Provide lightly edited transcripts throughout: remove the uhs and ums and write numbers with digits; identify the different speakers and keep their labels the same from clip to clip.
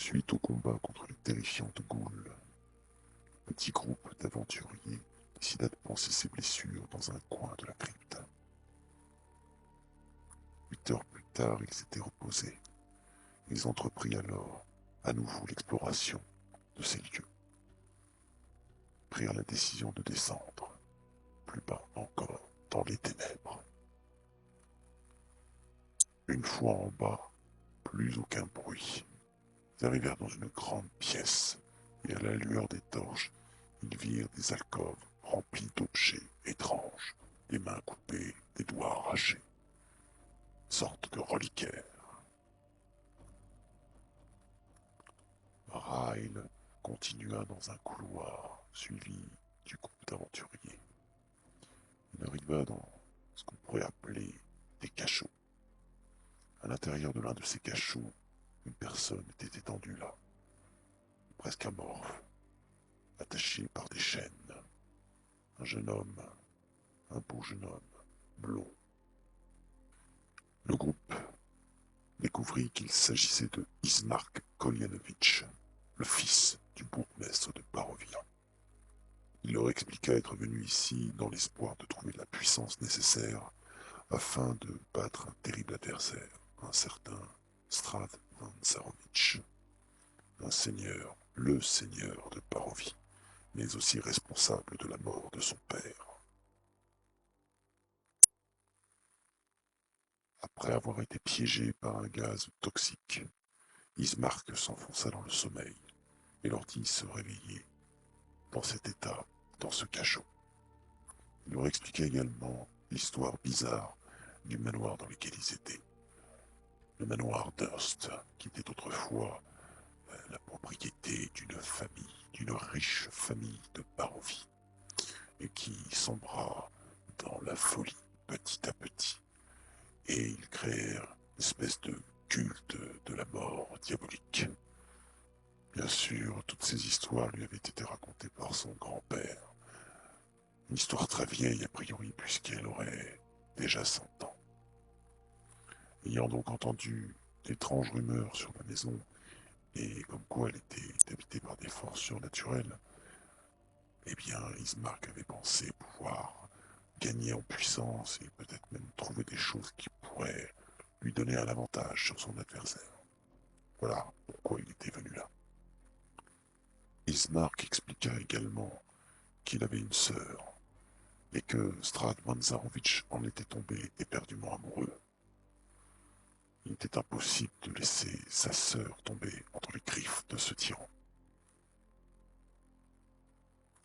Speaker 1: Suite au combat contre les terrifiantes ghouls, le petit groupe d'aventuriers décida de panser ses blessures dans un coin de la crypte. 8 heures plus tard, ils s'étaient reposés. Ils entreprirent alors à nouveau l'exploration de ces lieux. Prirent la décision de descendre, plus bas encore, dans les ténèbres. Une fois en bas, plus aucun bruit. Ils arrivèrent dans une grande pièce, et à la lueur des torches, ils virent des alcôves remplies d'objets étranges, des mains coupées, des doigts arrachés, sorte de reliquaires. Ryle continua dans un couloir, suivi du groupe d'aventuriers. Il arriva dans ce qu'on pourrait appeler des cachots. À l'intérieur de l'un de ces cachots, une personne était étendue là, presque amorphe, attachée par des chaînes. Un jeune homme, un beau jeune homme, blond. Le groupe découvrit qu'il s'agissait de Ismark Koljanovitch, le fils du bourgmestre de Barovia. Il leur expliqua être venu ici dans l'espoir de trouver la puissance nécessaire afin de battre un terrible adversaire, un certain Strad Vanzarovitch, un seigneur, le seigneur de Barovie, mais aussi responsable de la mort de son père. Après avoir été piégé par un gaz toxique, Ismark s'enfonça dans le sommeil et leur dit se réveiller dans cet état, dans ce cachot. Il leur expliqua également l'histoire bizarre du manoir dans lequel ils étaient. Le manoir Durst, qui était autrefois la propriété d'une famille, d'une riche famille de Barovie, et qui sombra dans la folie petit à petit. Et ils créèrent une espèce de culte de la mort diabolique. Bien sûr, toutes ces histoires lui avaient été racontées par son grand-père. Une histoire très vieille a priori, puisqu'elle aurait déjà 100 ans. Ayant donc entendu d'étranges rumeurs sur la maison, et comme quoi elle était habitée par des forces surnaturelles, eh bien, Ismark avait pensé pouvoir gagner en puissance et peut-être même trouver des choses qui pourraient lui donner un avantage sur son adversaire. Voilà pourquoi il était venu là. Ismark expliqua également qu'il avait une sœur et que Strad Vanzarovitch en était tombé éperdument amoureux. Il était impossible de laisser sa sœur tomber entre les griffes de ce tyran.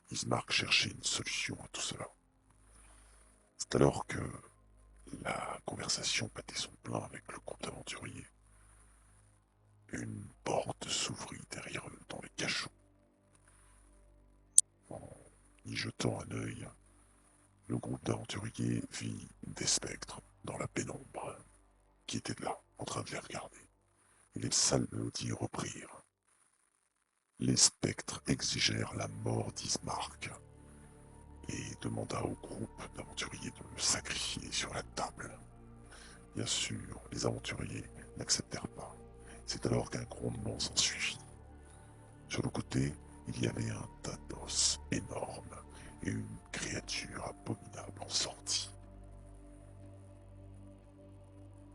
Speaker 1: Ismark cherchait une solution à tout cela. C'est alors que la conversation battait son plein avec le groupe d'aventuriers. Une porte s'ouvrit derrière eux dans les cachots. En y jetant un œil, le groupe d'aventuriers vit des spectres dans la pénombre qui étaient là, en train de les regarder. Et les sales mélodies reprirent. Les spectres exigèrent la mort d'Ismark et demanda au groupe d'aventuriers de le sacrifier sur la table. Bien sûr, les aventuriers n'acceptèrent pas. C'est alors qu'un grondement s'ensuivit. Sur le côté, il y avait un tas d'os énorme et une créature abominable en sortit.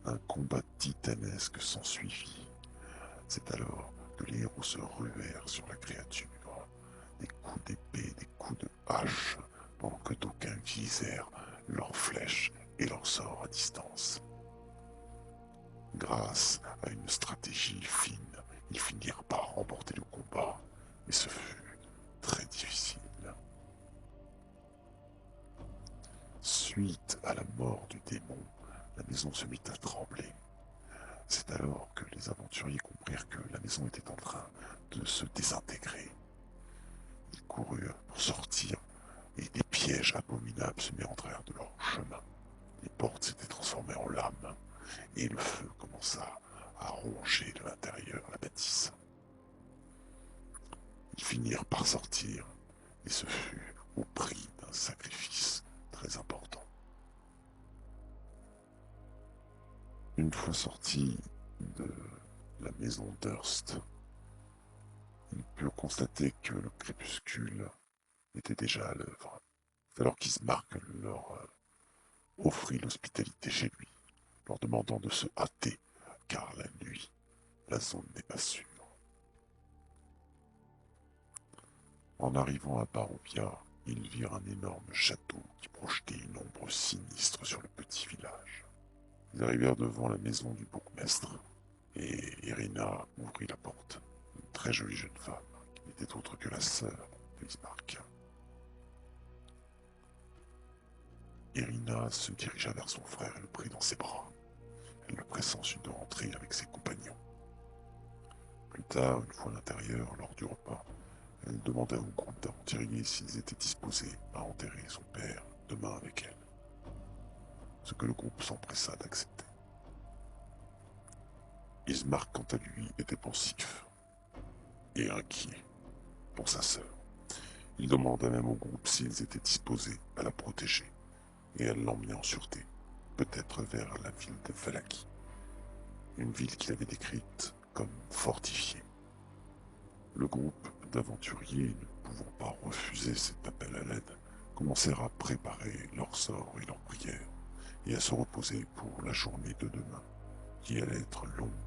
Speaker 1: Un combat titanesque s'ensuivit. C'est alors que les héros se ruèrent sur la créature. Des coups d'épée, des coups de hache, pendant que d'aucuns utilisèrent leurs flèches et leurs sorts à distance. Grâce à une stratégie fine, ils finirent par remporter le combat, mais ce fut très difficile. Suite à la mort du démon, la maison se mit à trembler. C'est alors que les aventuriers comprirent que la maison était en train de se désintégrer. Ils coururent pour sortir et des pièges abominables se mirent en travers de leur chemin. Les portes s'étaient transformées en lames et le feu commença à ronger de l'intérieur la bâtisse. Ils finirent par sortir et ce fut au prix d'un sacrifice très important. Une fois sortis de la maison Durst, Ils purent constater que le crépuscule était déjà à l'œuvre, alors qu'Ismark leur offrit l'hospitalité chez lui, leur demandant de se hâter, car la nuit, la zone n'est pas sûre. En arrivant à Barovia, ils virent un énorme château qui projetait une ombre sinistre sur le petit village. Ils arrivèrent devant la maison du bourgmestre, et Irina ouvrit la porte. Une très jolie jeune femme, qui n'était autre que la sœur de Ismark. Irina se dirigea vers son frère et le prit dans ses bras. Elle le pressa ensuite de rentrer avec ses compagnons. Plus tard, une fois à l'intérieur, lors du repas, elle demanda au groupe d'aventuriers s'ils étaient disposés à enterrer son père demain avec elle, ce que le groupe s'empressa d'accepter. Ismark, quant à lui, était pensif et inquiet pour sa sœur. Il demanda même au groupe s'ils étaient disposés à la protéger, et elle l'emmenait en sûreté, peut-être vers la ville de Valaki, une ville qu'il avait décrite comme fortifiée. Le groupe d'aventuriers, ne pouvant pas refuser cet appel à l'aide, commencèrent à préparer leur sort et leurs prières, et à se reposer pour la journée de demain, qui allait être longue